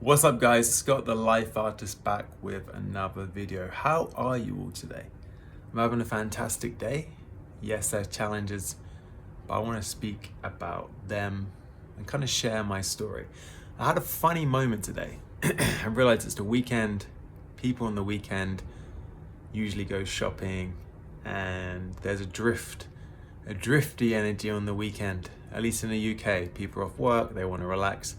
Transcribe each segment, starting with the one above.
What's up guys, Scott the Life Artist back with another video. How are you all today? I'm having a fantastic day. Yes, there's challenges, but I want to speak about them and kind of share my story. I had a funny moment today. I realized it's the weekend. People on the weekend usually go shopping and there's a drifty energy on the weekend. At least in the UK, people are off work, they want to relax.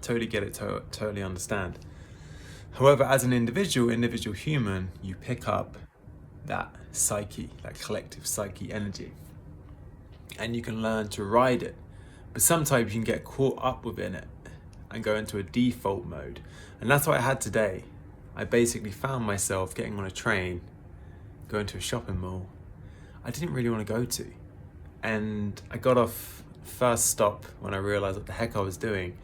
Totally get it, totally understand. However, as an individual human, you pick up that psyche, that collective psyche energy, and you can learn to ride it. But sometimes you can get caught up within it and go into a default mode. And that's what I had today. I basically found myself getting on a train, going to a shopping mall I didn't really want to go to. And I got off first stop when I realized what the heck I was doing.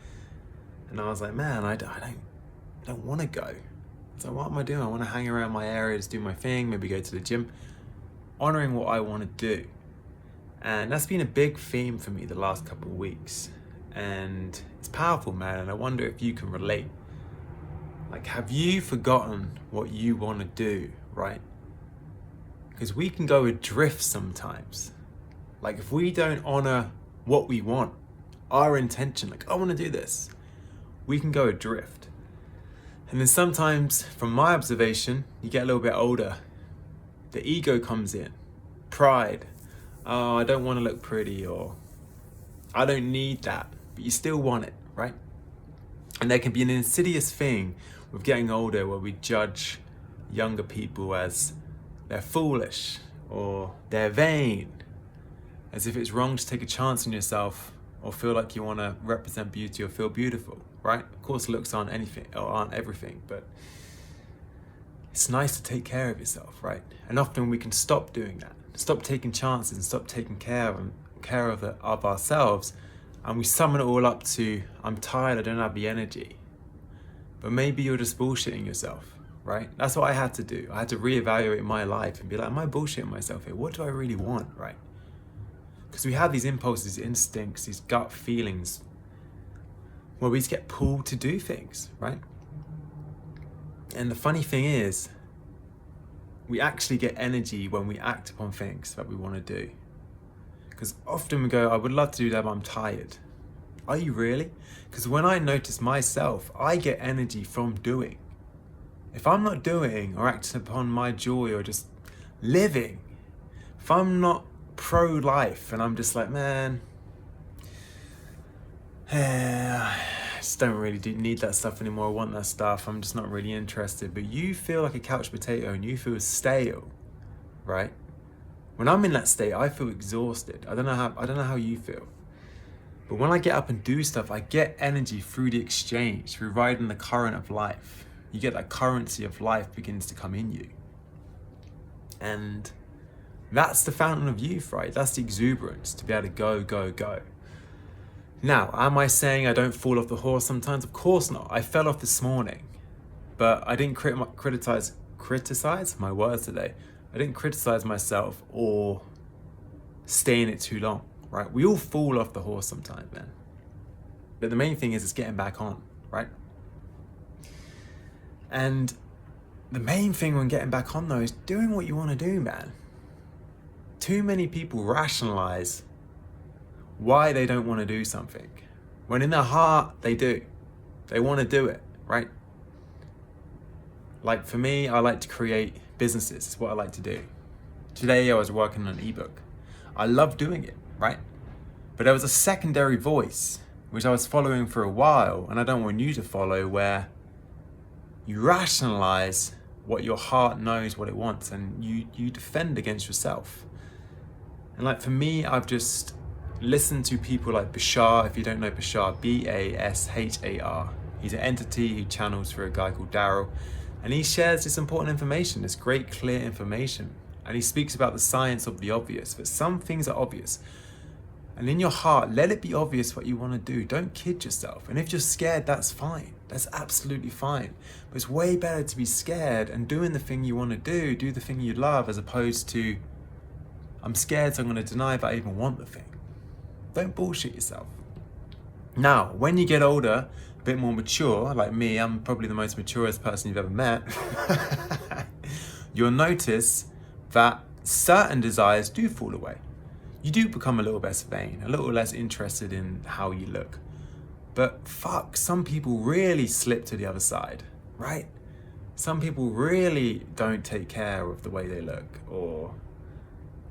And I was like, man, I don't want to go. So what am I doing? I want to hang around my areas, do my thing, maybe go to the gym, honoring what I want to do. And that's been a big theme for me the last couple of weeks. And it's powerful, man. And I wonder if you can relate. Like, have you forgotten what you want to do, right? Because we can go adrift sometimes. Like, if we don't honor what we want, our intention, like, I want to do this, we can go adrift. And then sometimes, from my observation, you get a little bit older, the ego comes in, pride. Oh, I don't want to look pretty, or I don't need that, but you still want it, right? And there can be an insidious thing with getting older where we judge younger people as they're foolish or they're vain, as if it's wrong to take a chance on yourself or feel like you want to represent beauty or feel beautiful, right? Of course, looks aren't anything or aren't everything, but it's nice to take care of yourself, right? And often we can stop doing that, stop taking chances and stop taking care of ourselves, and we summon it all up to, I'm tired, I don't have the energy. But maybe you're just bullshitting yourself, right? That's what I had to do. I had to reevaluate my life and be like, am I bullshitting myself here? What do I really want, right? Because we have these impulses, these instincts, these gut feelings where we just get pulled to do things, right? And the funny thing is, we actually get energy when we act upon things that we want to do. Because often we go, I would love to do that, but I'm tired. Are you really? Because when I notice myself, I get energy from doing. If I'm not doing or acting upon my joy or just living, if I'm not pro-life and I'm just like, man, I just don't really need that stuff anymore, I want that stuff, I'm just not really interested, but you feel like a couch potato and you feel stale, right? When I'm in that state, I feel exhausted. I don't know how you feel. But when I get up and do stuff, I get energy through the exchange, through riding the current of life. You get that currency of life begins to come in you. And that's the fountain of youth, right? That's the exuberance to be able to go, go, go. Now, am I saying I don't fall off the horse sometimes? Of course not. I fell off this morning, but I didn't criticize my words today. I didn't criticize myself or stay in it too long, right? We all fall off the horse sometimes, man. But the main thing is getting back on, right? And the main thing when getting back on though is doing what you want to do, man. Too many people rationalize why they don't want to do something, when in their heart they do. They want to do it, right? Like for me, I like to create businesses. It's what I like to do. Today I was working on an ebook. I love doing it, right? But there was a secondary voice which I was following for a while, and I don't want you to follow, where you rationalize what your heart knows what it wants, and you defend against yourself. And like for me, I've just listened to people like Bashar. If you don't know Bashar, Bashar. He's an entity who channels for a guy called Daryl. And he shares this important information, this great clear information. And he speaks about the science of the obvious, but some things are obvious. And in your heart, let it be obvious what you want to do. Don't kid yourself. And if you're scared, that's fine. That's absolutely fine. But it's way better to be scared and doing the thing you want to do the thing you love, as opposed to, I'm scared, so I'm going to deny if I even want the thing. Don't bullshit yourself. Now, when you get older, bit more mature, like me, I'm probably the most maturest person you've ever met, you'll notice that certain desires do fall away. You do become a little less vain, a little less interested in how you look. But fuck, some people really slip to the other side, right? Some people really don't take care of the way they look, or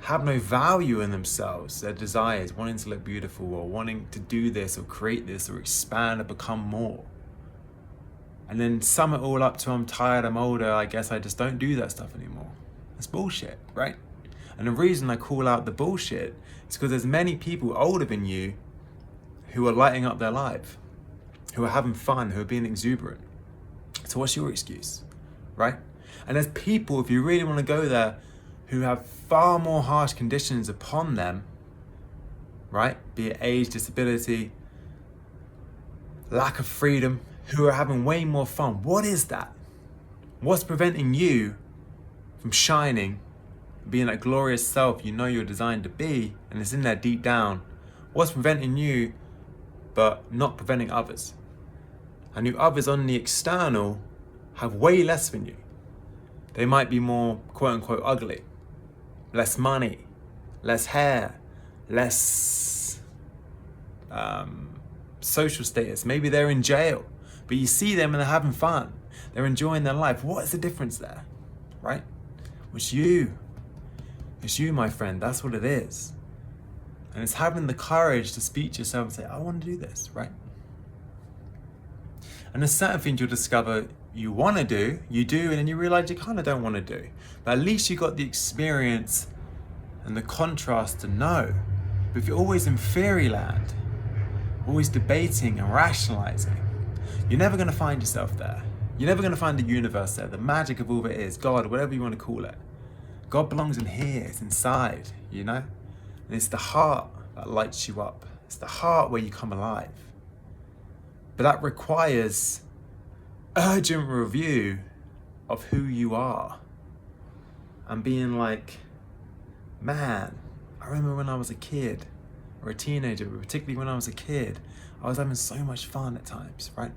have no value in themselves, their desires, wanting to look beautiful, or wanting to do this or create this or expand or become more. And then sum it all up to, I'm tired, I'm older, I guess I just don't do that stuff anymore. That's bullshit, right? And the reason I call out the bullshit is because there's many people older than you who are lighting up their life, who are having fun, who are being exuberant. So what's your excuse, right? And there's people, if you really want to go there, who have far more harsh conditions upon them, right? Be it age, disability, lack of freedom, who are having way more fun. What is that? What's preventing you from shining, being that glorious self you know you're designed to be, and it's in there deep down? What's preventing you but not preventing others? And you others on the external have way less than you. They might be more quote unquote ugly, less money, less hair, less social status. Maybe they're in jail, but you see them and they're having fun. They're enjoying their life. What is the difference there, right? It's you. It's you, my friend. That's what it is. And it's having the courage to speak to yourself and say, I want to do this, right? And there's certain things you'll discover you want to do, and then you realize you kind of don't want to do. But at least you got the experience and the contrast to know. But if you're always in fairyland, always debating and rationalizing, you're never going to find yourself there. You're never going to find the universe there, the magic of all that is, God, whatever you want to call it. God belongs in here, it's inside, you know? And it's the heart that lights you up. It's the heart where you come alive. But that requires urgent review of who you are. And being like, man, I remember when I was a kid or a teenager, but particularly when I was a kid, I was having so much fun at times, right?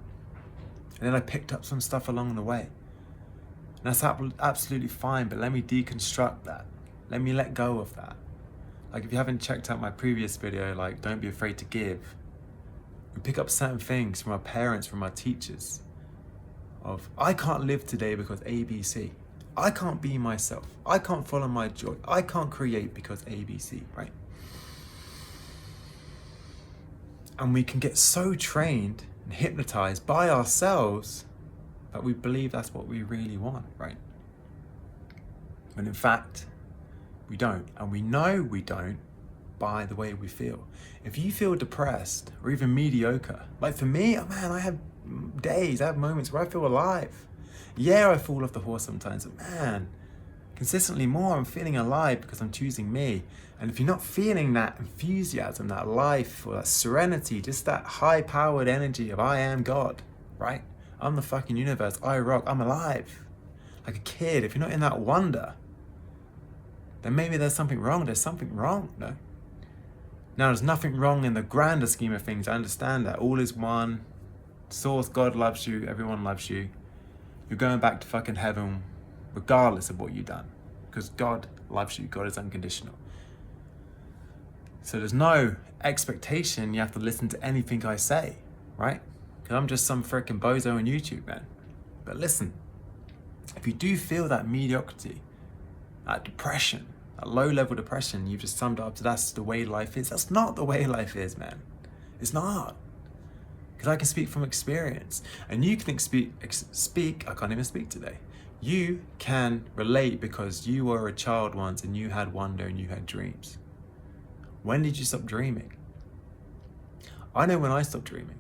And then I picked up some stuff along the way. And that's absolutely fine, but let me deconstruct that. Let me let go of that. Like if you haven't checked out my previous video, like don't be afraid to give. We pick up certain things from our parents, from our teachers, of I can't live today because ABC. I can't be myself. I can't follow my joy. I can't create because ABC, right? And we can get so trained and hypnotized by ourselves that we believe that's what we really want, right? When in fact, we don't. And we know we don't by the way we feel. If you feel depressed or even mediocre, like for me, man, I have days, I have moments where I feel alive. Yeah, I fall off the horse sometimes, but man, consistently more, I'm feeling alive because I'm choosing me. And if you're not feeling that enthusiasm, that life, or that serenity, just that high-powered energy of I am God, right? I'm the fucking universe, I rock, I'm alive. Like a kid, if you're not in that wonder, then maybe there's something wrong. There's something wrong, no? Now, there's nothing wrong in the grander scheme of things. I understand that. All is one. Source, God loves you. Everyone loves you. You're going back to fucking heaven regardless of what you've done. Because God loves you. God is unconditional. So there's no expectation you have to listen to anything I say, right? Because I'm just some freaking bozo on YouTube, man. But listen, if you do feel that mediocrity, that depression, that low-level depression, you've just summed it up to that's the way life is. That's not the way life is, man. It's not. Because I can speak from experience. And you can speak, I can't even speak today. You can relate because you were a child once and you had wonder and you had dreams. When did you stop dreaming? I know when I stopped dreaming.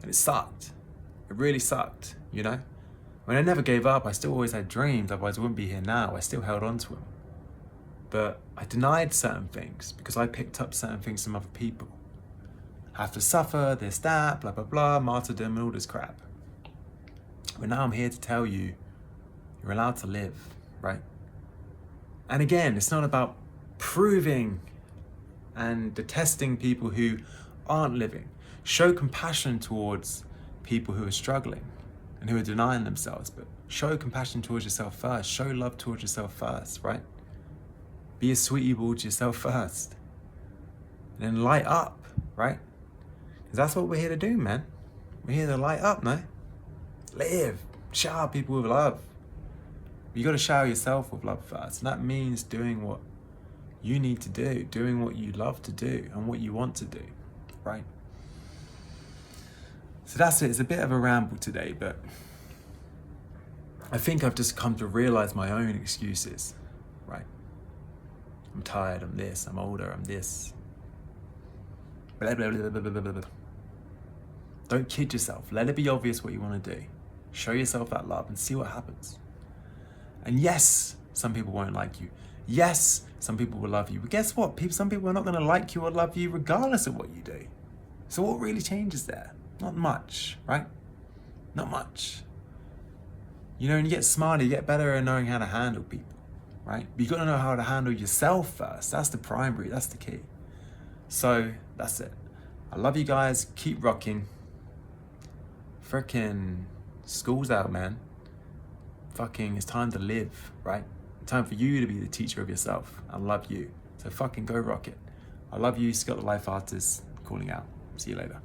And it sucked. It really sucked, you know? When I never gave up, I still always had dreams, otherwise I wouldn't be here now. I still held on to them. But I denied certain things because I picked up certain things from other people. Have to suffer, this, that, blah, blah, blah, martyrdom and all this crap. But now I'm here to tell you, you're allowed to live, right? And again, it's not about proving and detesting people who aren't living. Show compassion towards people who are struggling and who are denying themselves, but show compassion towards yourself first. Show love towards yourself first, right? Be a sweetie ball to yourself first. And then light up, right? Because that's what we're here to do, man. We're here to light up, no? Live. Shower people with love. You got to shower yourself with love first. And that means doing what you need to do, doing what you love to do and what you want to do, right? So that's it. It's a bit of a ramble today, but I think I've just come to realize my own excuses, right? I'm tired, I'm this, I'm older, I'm this. Blah, blah, blah, blah, blah, blah, blah. Don't kid yourself. Let it be obvious what you want to do. Show yourself that love and see what happens. And yes, some people won't like you. Yes, some people will love you. But guess what? Some people are not going to like you or love you regardless of what you do. So what really changes there? Not much, right? Not much. You know, and you get smarter, you get better at knowing how to handle people, right? But you got to know how to handle yourself first. That's the primary, that's the key. So that's it. I love you guys. Keep rocking. Frickin' school's out, man. Fucking, it's time to live, right? Time for you to be the teacher of yourself. I love you. So fucking go rock it. I love you, Scott the Life Artist, calling out. See you later.